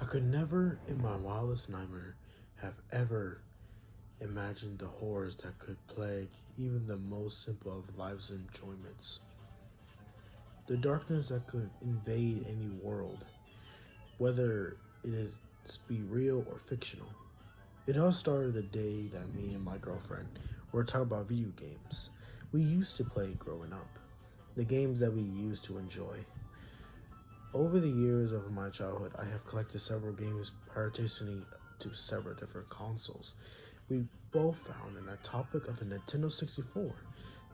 I could never, in my wildest nightmare, have ever imagined the horrors that could plague even the most simple of life's enjoyments. The darkness that could invade any world, whether it is be real or fictional. It all started the day that me and my girlfriend were talking about video games we used to play growing up, the games that we used to enjoy. Over the years of my childhood, I have collected several games pertaining to several different consoles. We both found in the topic of a Nintendo 64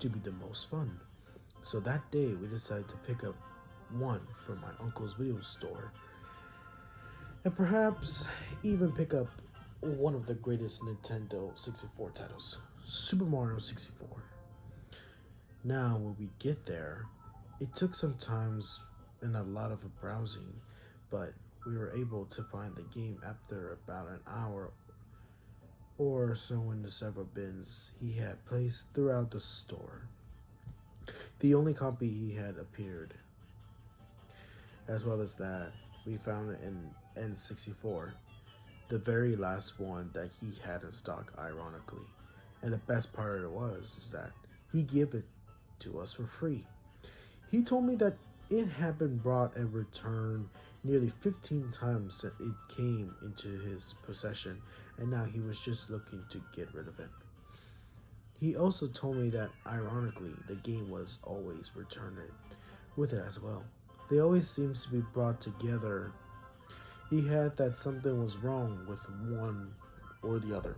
to be the most fun. So that day, we decided to pick up one from my uncle's video store and perhaps even pick up one of the greatest Nintendo 64 titles, Super Mario 64. Now, when we get there, it took some times and a lot of browsing, but we were able to find the game after about an hour or so in the several bins he had placed throughout the store. The only copy he had appeared, as well as that, we found it in N64, the very last one that he had in stock, ironically. And the best part of it was is that he gave it to us for free. He told me that it had been brought and returned nearly 15 times since it came into his possession, and now he was just looking to get rid of it. He also told me that, ironically, the game was always returned with it as well. They always seems to be brought together. He had that something was wrong with one or the other,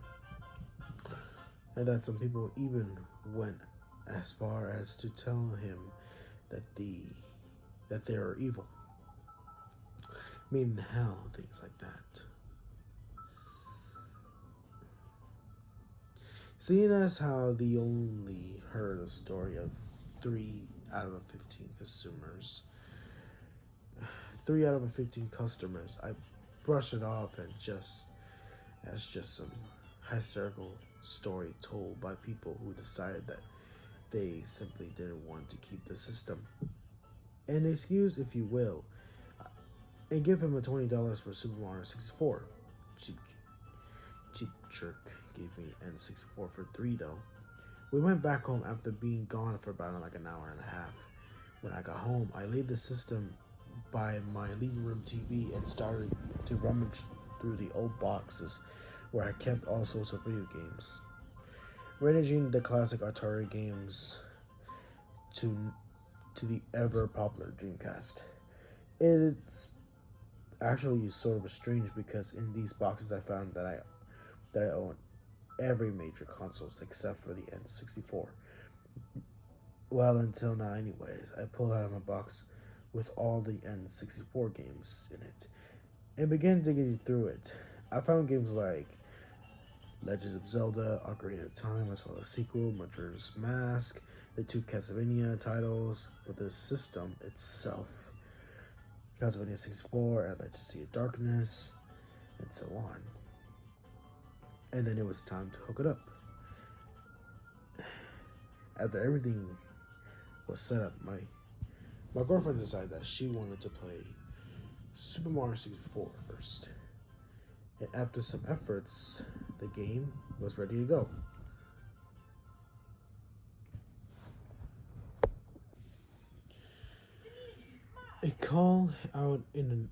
and that some people even went as far as to tell him that they are evil, meaning hell, things like that. Seeing as how they only heard a story of 3 out of 15 customers, I brush it off and just as just some hysterical story told by people who decided that they simply didn't want to keep the system. An excuse, if you will, and give him a $20 for Super Mario 64. Cheap, cheap jerk gave me N64 for 3 though. We went back home after being gone for about like an hour and a half. When I got home, I laid the system by my living room TV and started to rummage through the old boxes where I kept all sorts of video games, ranging the classic Atari games to the ever popular Dreamcast. It's actually sort of strange because in these boxes I found that I own every major consoles except for the N64. Well, until now, anyways, I pulled out of my box with all the N64 games in it and began digging through it. I found games like Legends of Zelda, Ocarina of Time, as well as sequel, Majora's Mask, the two Castlevania titles with the system itself, Castlevania 64 and Legacy of Darkness, and so on. And then it was time to hook it up. After everything was set up, my girlfriend decided that she wanted to play Super Mario 64 first. And after some efforts, the game was ready to go. It called out in an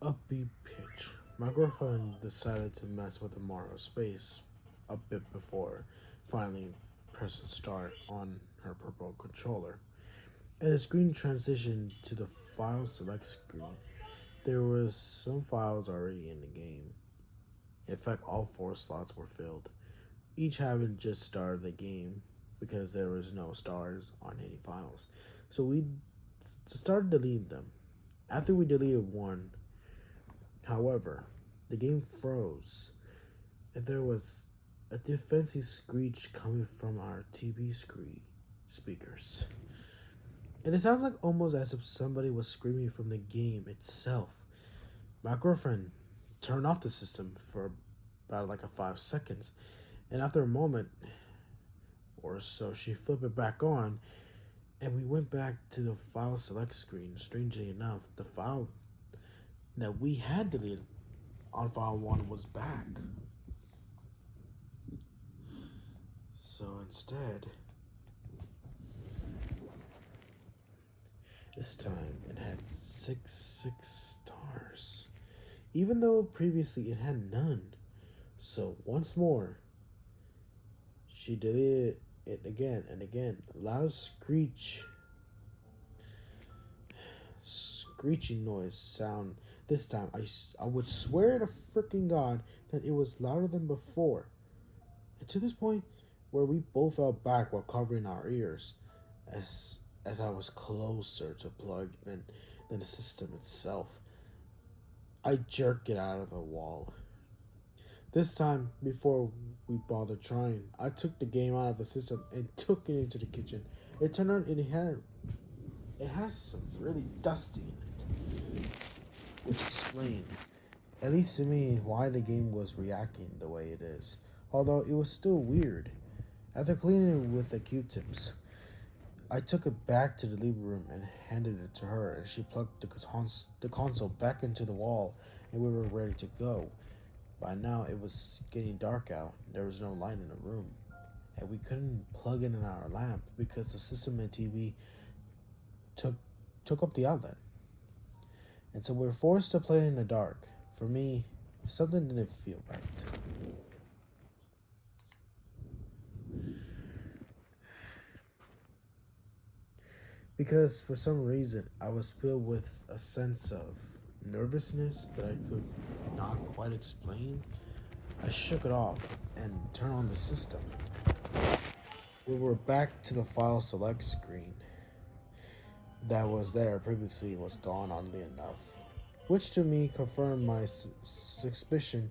upbeat pitch. My girlfriend decided to mess with the Mario space a bit before finally pressing start on her purple controller. And the screen transitioned to the file select screen. There was some files already in the game. In fact, all 4 slots were filled, each having just started the game because there was no stars on any files. So we started deleting them. After we deleted one, however, the game froze and there was a defensive screech coming from our TV screen speakers. And it sounds like almost as if somebody was screaming from the game itself. My girlfriend turned off the system for about like a 5 seconds, and after a moment or so, she flipped it back on, and we went back to the file select screen. Strangely enough, the file that we had deleted on file 1 was back. So instead, this time it had six stars, even though previously it had none. So once more, she deleted it again and again. Loud screeching noise sound. This time, I would swear to freaking God that it was louder than before. And to this point, where we both fell back while covering our ears, as I was closer to plug than the system itself. I jerked it out of the wall. This time, before we bothered trying, I took the game out of the system and took it into the kitchen. It turned out it has some really dusty in it, which explained, at least to me, why the game was reacting the way it is. Although it was still weird. After cleaning it with the Q-tips, I took it back to the living room and handed it to her, and she plugged the console back into the wall, and we were ready to go. By now, it was getting dark out. There was no light in the room, and we couldn't plug in our lamp because the system and TV took up the outlet. And so we were forced to play in the dark. For me, something didn't feel right. Because for some reason, I was filled with a sense of nervousness that I could not quite explain. I shook it off and turned on the system. We were back to the file select screen that was there previously was gone, oddly enough, which to me confirmed my suspicion,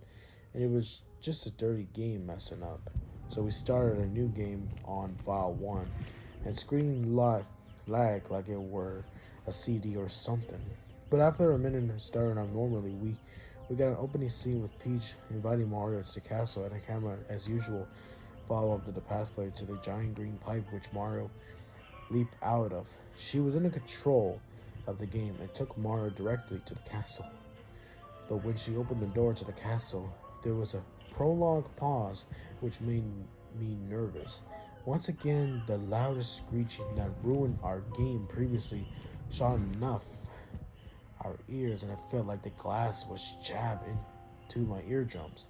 and it was just a dirty game messing up. So we started a new game on file 1, and screen lag like it were a CD or something. But after a minute of starting up normally, we got an opening scene with Peach inviting Mario to the castle, and a camera, as usual, follow up to the pathway to the giant green pipe which Mario leaped out of. She was in control of the game and took Mario directly to the castle. But when she opened the door to the castle, there was a prolonged pause which made me nervous. Once again, the loudest screeching that ruined our game previously shot enough our ears, and I felt like the glass was jabbed into my eardrums.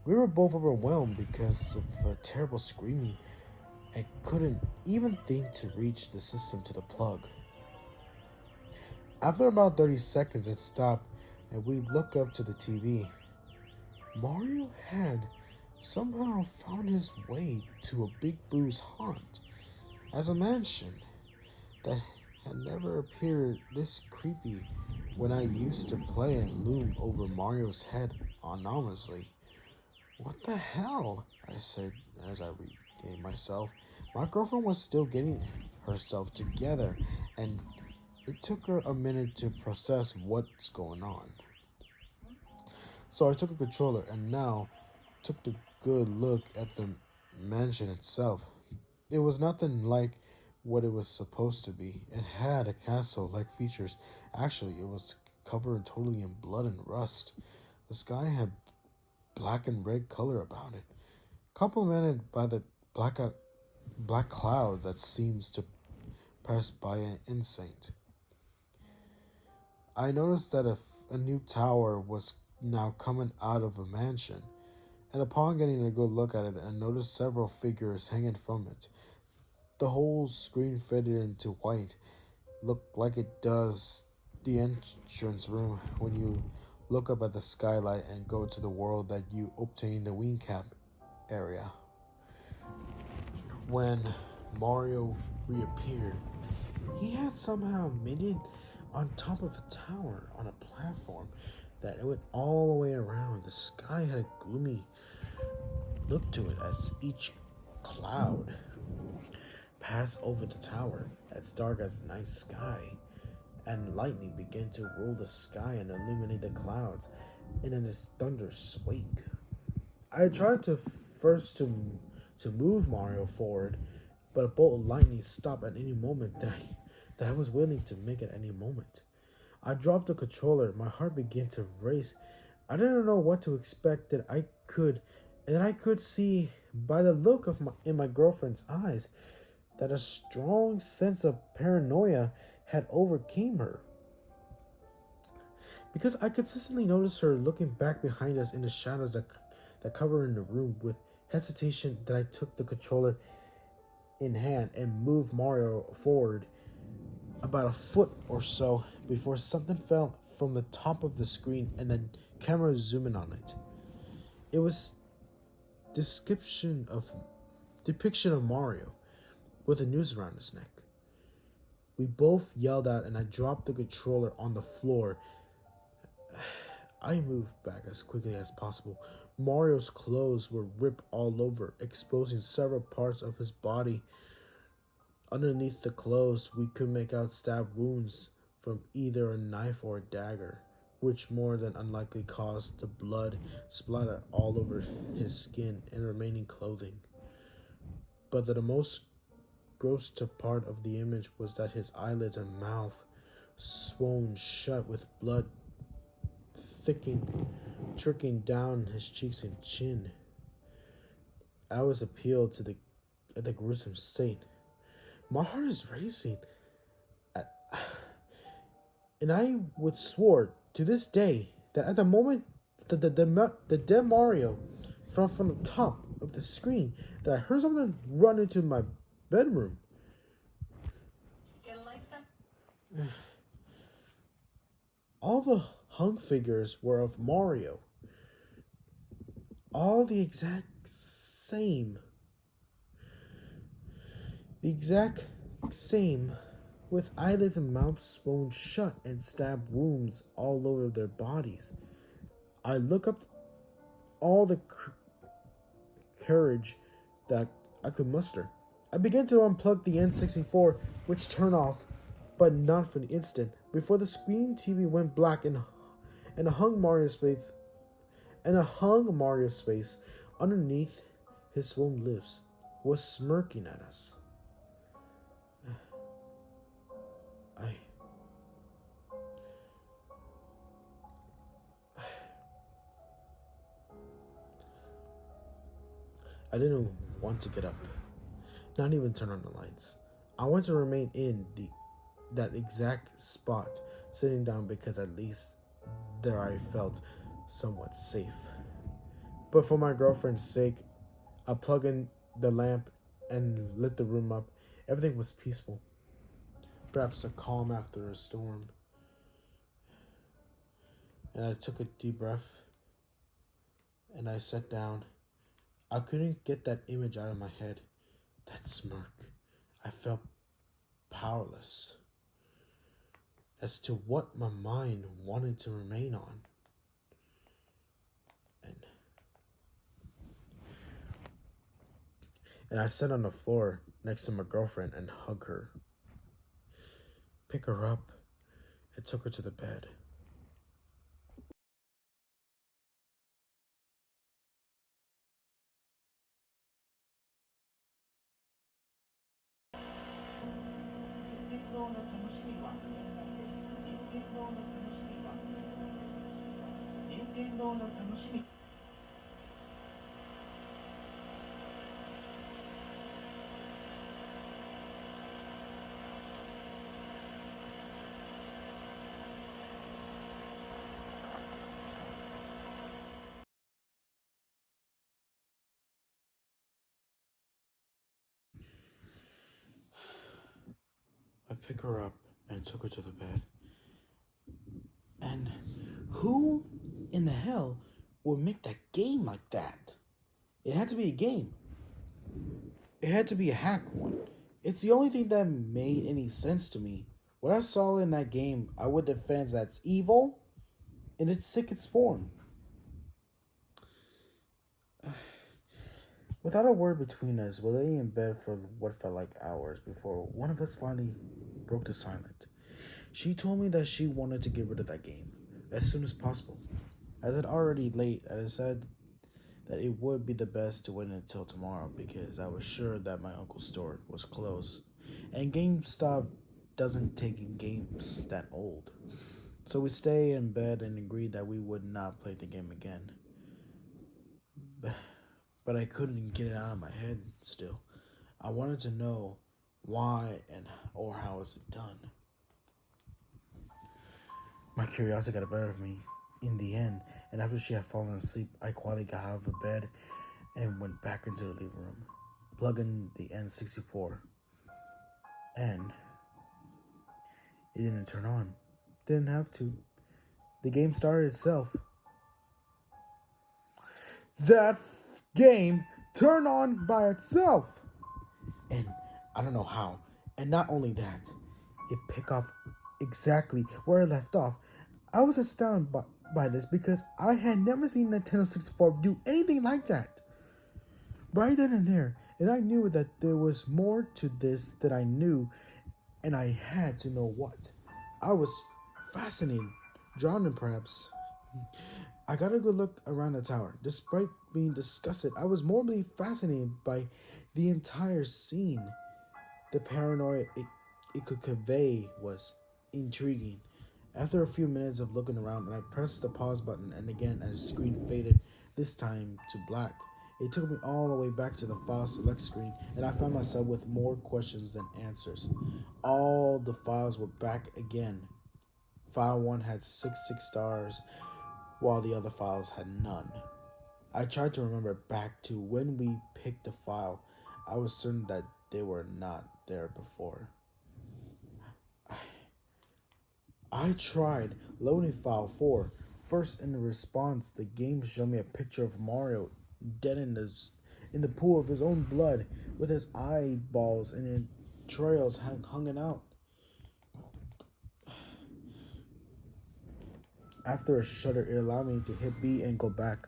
We were both overwhelmed because of the terrible screaming and couldn't even think to reach the system to the plug. After about 30 seconds, it stopped, and we looked up to the TV. Mario had somehow found his way to a Big Boo's haunt as a mansion that had never appeared this creepy when I used to play and loom over Mario's head anonymously. What the hell? I said as I regained myself. My girlfriend was still getting herself together, and it took her a minute to process what's going on. So I took a controller and now took a good look at the mansion itself. It was nothing like what it was supposed to be. It had a castle-like features. Actually, it was covered totally in blood and rust. The sky had black and red color about it, complemented by the black clouds that seems to pass by an insect. I noticed that a new tower was now coming out of a mansion, and upon getting a good look at it, I noticed several figures hanging from it. The whole screen faded into white, looked like it does the entrance room when you look up at the skylight and go to the world that you obtain the wing cap area. When Mario reappeared, he had somehow made it on top of a tower on a platform that it went all the way around. The sky had a gloomy look to it as each cloud passed over the tower, as dark as the night sky, and lightning began to rule the sky and illuminate the clouds in a thunderous wake. I tried to first to move Mario forward, but a bolt of lightning stopped at any moment that I was willing to make at any moment. I dropped the controller. My heart began to race, I didn't know what to expect and I could see by the look of in my girlfriend's eyes that a strong sense of paranoia had overcame her. Because I consistently noticed her looking back behind us in the shadows that cover in the room with hesitation that I took the controller in hand and moved Mario forward about a foot or so before something fell from the top of the screen and the camera zoomed in on it. It was description of depiction of Mario with a noose around his neck. We both yelled out and I dropped the controller on the floor. I moved back as quickly as possible. Mario's clothes were ripped all over, exposing several parts of his body. Underneath the clothes, we could make out stab wounds from either a knife or a dagger, which more than unlikely caused the blood splatter all over his skin and remaining clothing. But the most gross part of the image was that his eyelids and mouth swollen shut with blood thickening, trickling down his cheeks and chin. I was appealed to the gruesome state. My heart is racing, and I would swear to this day that at the moment the dead Mario from the top of the screen that I heard something run into my bedroom. All the hung figures were of Mario, all the exact same, with eyelids and mouths swollen shut and stab wounds all over their bodies. I look up all the courage that I could muster. I began to unplug the N64, which turned off, but not for an instant, before the screen TV went black and a hung Mario's face underneath his swollen lips was smirking at us. I I didn't want to get up, not even turn on the lights. I wanted to remain in that exact spot, sitting down because at least there I felt somewhat safe. But for my girlfriend's sake, I plugged in the lamp and lit the room up. Everything was peaceful, perhaps a calm after a storm. And I took a deep breath and I sat down. I couldn't get that image out of my head. That smirk. I felt powerless as to what my mind wanted to remain on. And I sat on the floor next to my girlfriend and hugged her, picked her up, and took her to the bed. I picked her up and took her to the bed. And who in the hell would make that game like that? It had to be a game. It had to be a hack one. It's the only thing that made any sense to me. What I saw in that game, I would defend that's evil in its sickest form. Without a word between us, we lay in bed for what felt like hours before one of us finally broke the silence. She told me that she wanted to get rid of that game as soon as possible. As it already late, I decided that it would be the best to wait until tomorrow because I was sure that my uncle's store was closed, and GameStop doesn't take in games that old. So we stay in bed and agreed that we would not play the game again. But I couldn't get it out of my head still. I wanted to know why and or how is it done. My curiosity got the better of me in the end, and after she had fallen asleep, I quietly got out of the bed and went back into the living room, plugged in the N64, and it didn't turn on. Didn't have to. The game started itself. That game turned on by itself. And I don't know how. And not only that, it picked off exactly where I left off. I was astounded by this because I had never seen Nintendo 64 do anything like that. Right then and there, and I knew that there was more to this that I knew, and I had to know what. I was fascinated, drawn in perhaps. I got a good look around the tower. Despite being disgusted, I was morally fascinated by the entire scene. The paranoia it could convey was intriguing. After a few minutes of looking around, and I pressed the pause button, and again, as the screen faded, this time to black. It took me all the way back to the file select screen, and I found myself with more questions than answers. All the files were back again. File 1 had 6 stars, while the other files had none. I tried to remember back to when we picked the file. I was certain that they were not there before. I tried loading file 4. First, in response, the game showed me a picture of Mario dead in the pool of his own blood, with his eyeballs and entrails hanging out. After a shudder, it allowed me to hit B and go back.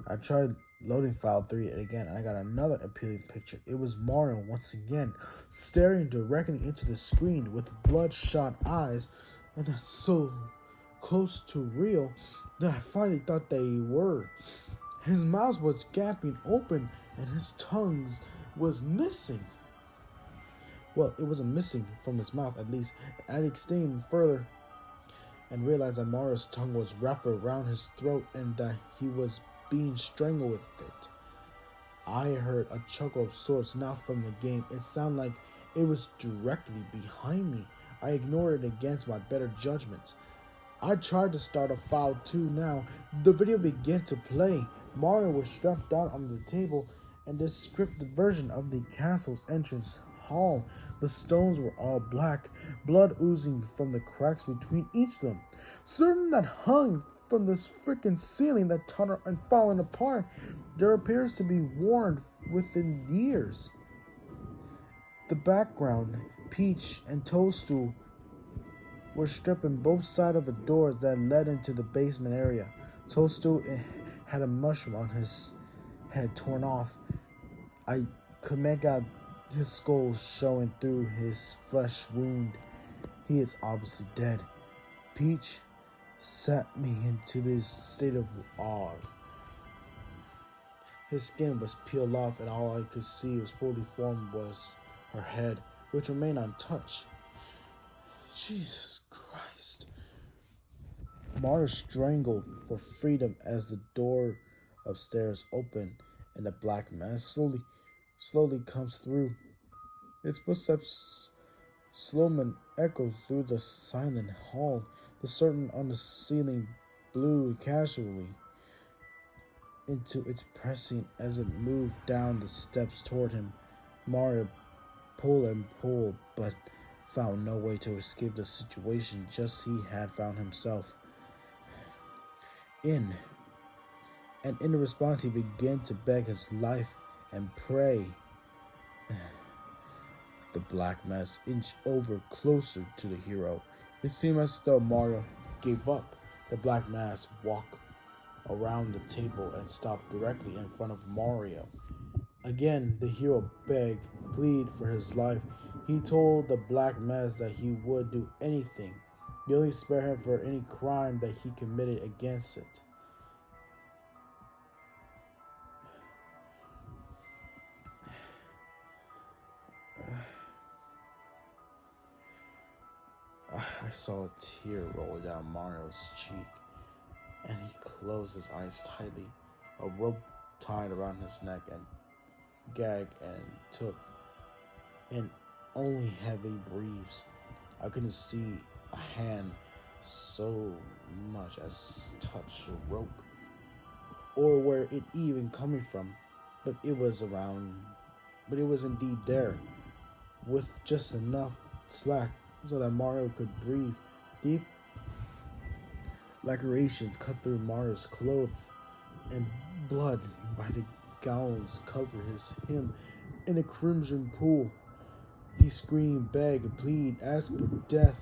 I tried loading file 3 again, and I got another appealing picture. It was Mario once again, staring directly into the screen with bloodshot eyes, and that's so close to real that I finally thought they were. His mouth was gaping open, and his tongue was missing. Well, it wasn't missing from his mouth, at least. I extended further and realized that Mario's tongue was wrapped around his throat and that he was being strangled with it. I heard a chuckle of sorts, not from the game. It sounded like it was directly behind me. I ignored it against my better judgment. I tried to start a file 2 now. The video began to play. Mario was strapped down on the table and this scripted version of the castle's entrance hall. The stones were all black, blood oozing from the cracks between each of them. Certain that hung from this freaking ceiling that tunnel and falling apart. There appears to be worn within years. The background, Peach and Toadstool were stripping both sides of the doors that led into the basement area. Toadstool had a mushroom on his head torn off. I could make out his skull showing through his flesh wound. He is obviously dead. Peach set me into this state of awe. His skin was peeled off, and all I could see was fully formed was her head, which remained untouched. Jesus Christ. Mario strangled for freedom as the door upstairs opened and the black man slowly comes through. Its footsteps slowly echo through the silent hall. The curtain on the ceiling blew casually into its pressing as it moved down the steps toward him. Mario pulled and pulled, but found no way to escape the situation just he had found himself in. And in response, he began to beg his life and pray. The black mass inched over closer to the hero. It seemed as though Mario gave up. The black mass walked around the table and stopped directly in front of Mario. Again, the hero begged, pleaded for his life. He told the black mass that he would do anything. He only spared him for any crime that he committed against it. saw a tear roll down Mario's cheek, and he closed his eyes tightly. A rope tied around his neck and gagged and took in only heavy breaths. I couldn't see a hand so much as touch the rope or where it even coming from, but it was around, but it was indeed there, with just enough slack so that Mario could breathe. Deep lacerations cut through Mario's clothes, and blood by the gallons covered him in a crimson pool. He screamed, begged, pleaded, asked for death,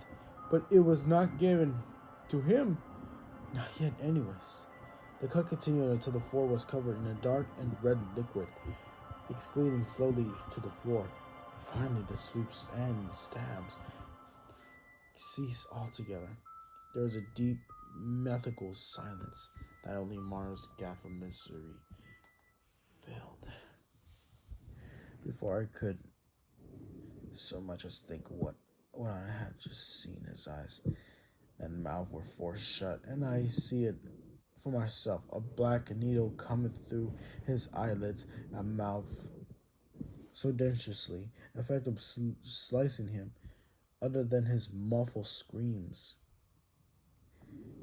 but it was not given to him. Not yet, anyways. The cut continued until the floor was covered in a dark and red liquid, escalating slowly to the floor. Finally, the sweeps and stabs ceased altogether. There was a deep, mythical silence that only Mario's gap of misery filled. Before I could so much as think what I had just seen, his eyes and mouth were forced shut, and I see it for myself, a black needle coming through his eyelids and mouth so dentiously, effective slicing him, other than his muffled screams.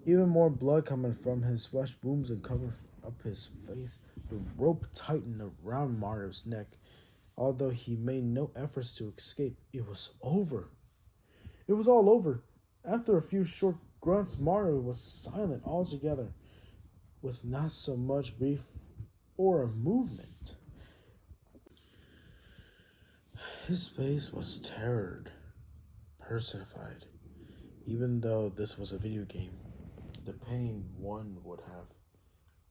Even more blood coming from his flesh wounds and covered up his face. The rope tightened around Mario's neck. Although he made no efforts to escape, it was over. It was all over. After a few short grunts, Mario was silent altogether, with not so much breath or a movement. His face was terrored, personified. Even though this was a video game, the pain one would have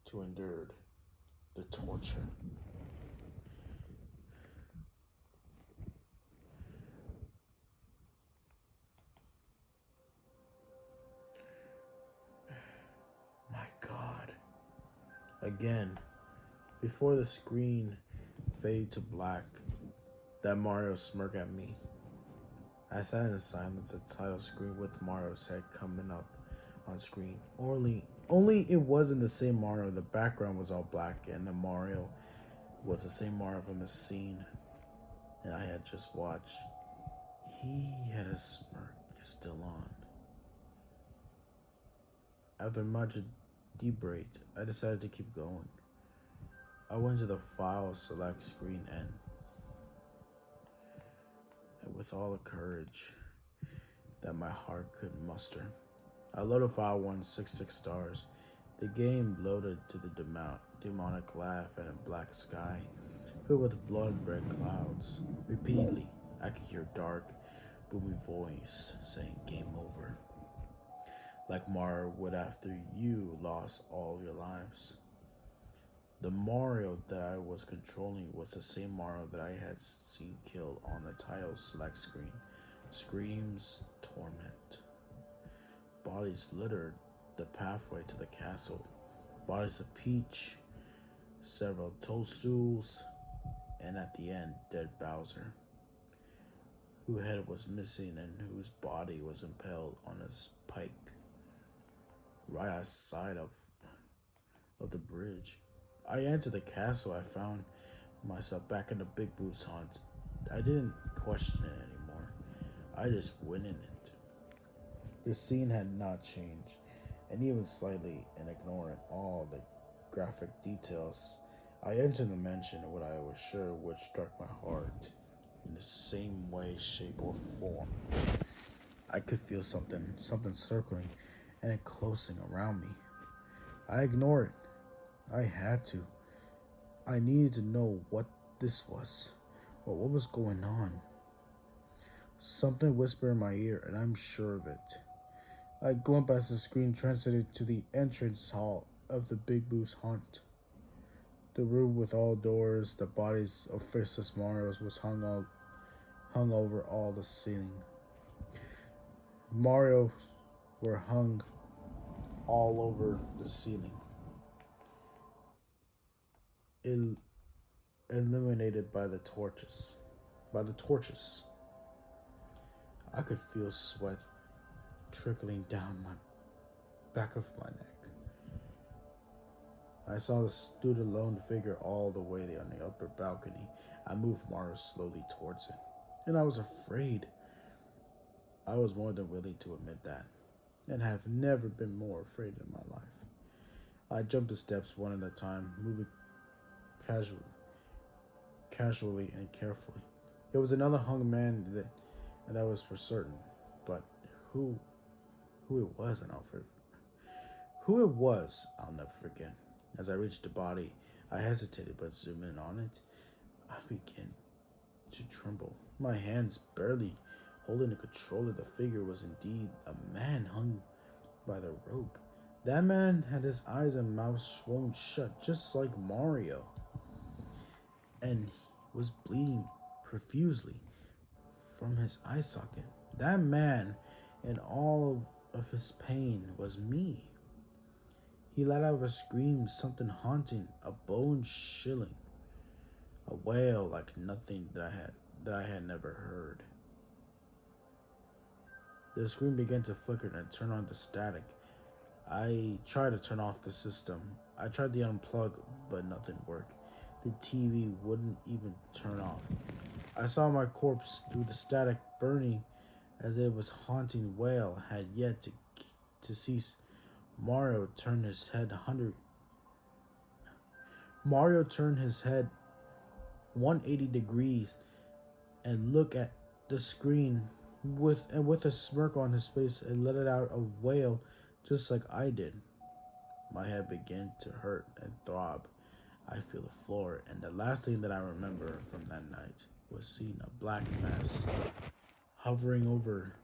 to endure, the torture. My God. Again, before the screen faded to black, that Mario smirked at me. I sat in silence, the title screen with Mario's head coming up on screen. Only it wasn't the same Mario. The background was all black, and the Mario was the same Mario from the scene, and I had just watched. He had a smirk still on. After much debate, I decided to keep going. I went to the file select screen and with all the courage that my heart could muster, I loaded file 166 stars. The game loaded to the demonic laugh and a black sky filled with blood-red clouds. Repeatedly, I could hear dark, booming voice saying game over. Like Mario would after you lost all your lives. The Mario that I was controlling was the same Mario that I had seen killed on the title select screen. Screams, torment. Bodies littered the pathway to the castle. Bodies of Peach, several toadstools, and at the end, dead Bowser, whose head was missing and whose body was impaled on a pike right outside of the bridge. I entered the castle. I found myself back in the Big Boots haunt. I didn't question it anymore. I just went in it. The scene had not changed, and even slightly, and ignoring all the graphic details, I entered the mansion of what I was sure would struck my heart in the same way, shape, or form. I could feel something circling and enclosing around me. I ignored it. I had to. I needed to know what this was, or what was going on. Something whispered in my ear, and I'm sure of it. I glimpsed as the screen transited to the entrance hall of the Big Boo's haunt. The room with all doors, the bodies of faceless Marios was hung over all the ceiling. Mario were hung all over the ceiling, illuminated by the torches. I could feel sweat trickling down my back of my neck. I saw the stood alone figure all the way on the upper balcony. I moved Mario slowly towards it, and I was afraid. I was more than willing to admit that, and have never been more afraid in my life. I jumped the steps one at a time, moving casually, casually and carefully. It was another hung man and that was for certain, but who who it was, and who it was, I'll never forget. As I reached the body, I hesitated, but zooming in on it, I began to tremble. My hands barely holding the controller. The figure was indeed a man hung by the rope. That man had his eyes and mouth swollen shut, just like Mario, and he was bleeding profusely from his eye socket. That man, in all of his pain, was me. He let out a scream, something haunting, a bone chilling, a wail like nothing that I had never heard. The screen began to flicker and turn on to static. I tried to turn off the system. I tried to unplug, but nothing worked. The TV wouldn't even turn off. I saw my corpse through the static burning as it was haunting wail had yet to cease. Mario turned his head 100 Mario turned his head 180 degrees and looked at the screen with a smirk on his face and let it out a wail just like I did. My head began to hurt and throb. I feel the floor, and the last thing that I remember from that night was seeing a black mass hovering over